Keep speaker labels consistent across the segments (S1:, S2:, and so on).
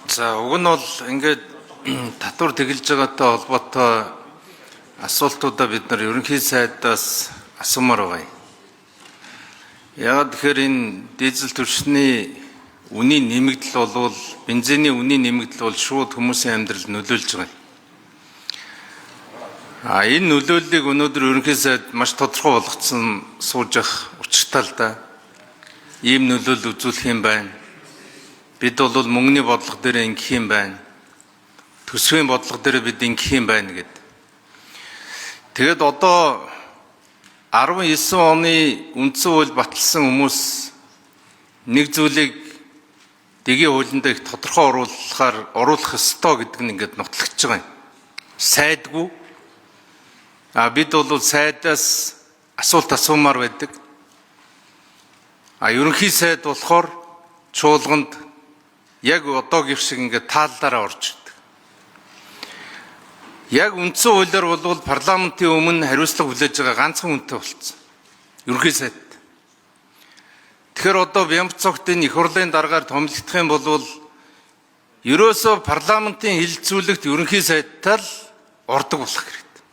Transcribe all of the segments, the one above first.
S1: За уг нь бол ингээд татвар тэглэж байгаатай холбоотой асуултуудаа бид нар ерөнхий сайдаас асуумаар байгаа юм. Яагаад тэгэхээр энэ дизель түвшний үнийн нэмэгдэл бол бензиний үнийн нэмэгдэл бол шууд хүмүүсийн амьдралд нөлөөлж байгаа юм. Энэ нөлөөллийг өнөөдөр ерөнхий сайд маш тодорхой болгоцсон сууж явах учиртай л да. Ийм нөлөөлөл үзүүлэх юм байна. Бид бол мөнгөний бодлого дээр ингэх юм байна. Төсвийн бодлого дээр бид ингэх юм байна гэдэг. Тэгэд одоо 19 оны үндсэн хууль баталсан хүмүүс нэг зүйлийг дэгийн хуулиндаа их тодорхой оруулах ёстой гэдэг нь ингээд нотлогдож байгаа юм. Сайдгүй. Бид бол сайдаас асуулт асуумаар байдаг. Ерөнхий сайд болохоор чуулганд яг одоогийн шиг ингээд тааллаараа орж ирдэг. Яг үндсэн хуулиар бол парламентын өмнө хариуцлага хүлээж байгаа ганцхан үнэтэй болцсон. Ерөнхий сайд. Тэгэхээр одоо Бямбцогтын их хурлын дараагаар томилогдох юм бол ерөөсөө парламентын хилцүүлэгт ерөнхий сайдтай л ордог болох хэрэгтэй.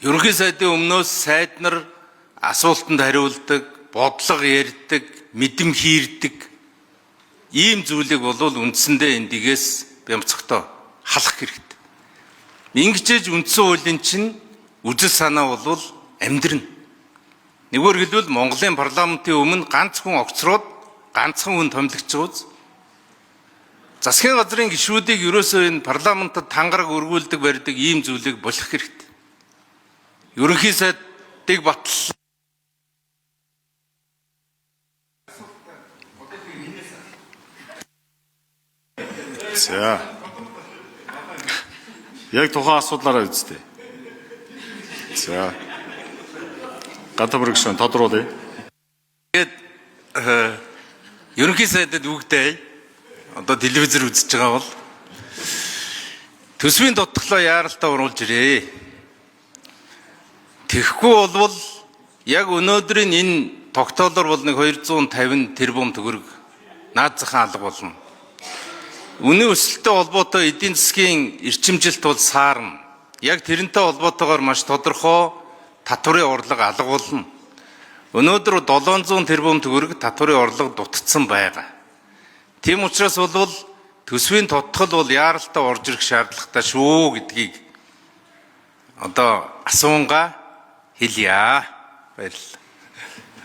S1: Ерөнхий сайдын өмнөөс сайд нар асуултанд хариулдаг, бодлого ярьдаг, мэдэм хийрдэг. Ийм зүйлийг бол үндсэндээ эндгээс Бямбцогтой халах хэрэгтэй. Ингэжээж үндсэн хуулийн чинь үзэл санаа бол амьдрна. Нэггээр хэлбэл Монголын парламентын өмнө ганц хүн огцроод ганцхан хүн томилогдож байгаа. Засгийн газрын гишүүдийг ерөөсөө энэ парламентод тангараг өргүүлдэг барьдаг ийм зүйлийг болох хэрэгтэй. Ерөнхий сайдыг батал.
S2: За. Яг тухайн асуудлаараа үздэй. За. Гадамрагшин тодруулъя.
S1: Тэгээд ерөнхий сайдад үгтэй одоо телевизээр үзэж байгаа бол төсвийн дутглаа яаралтай оруулж ирээ. Тэгэхгүй болвол яг өнөөдрийн энэ тогтоолоор бол нэг 250 тэрбум төгрөг наад захын алга болно. Үнийн өсөлттэй холбоотой эдийн засгийн эрчимжилт бол саарна. Яг тэрнтэй холбоотойгоор маш тодорхой татварын орлого алга болно. Өнөөдөр 700 тэрбум төгрөг татварын орлого дутагдсан байгаа. Тийм учраас бол төсвийн тодтгол бол яаралтай орж ирэх шаардлагатай шүү гэдгийг одоо асуунгаа хэлье. Баярлалаа.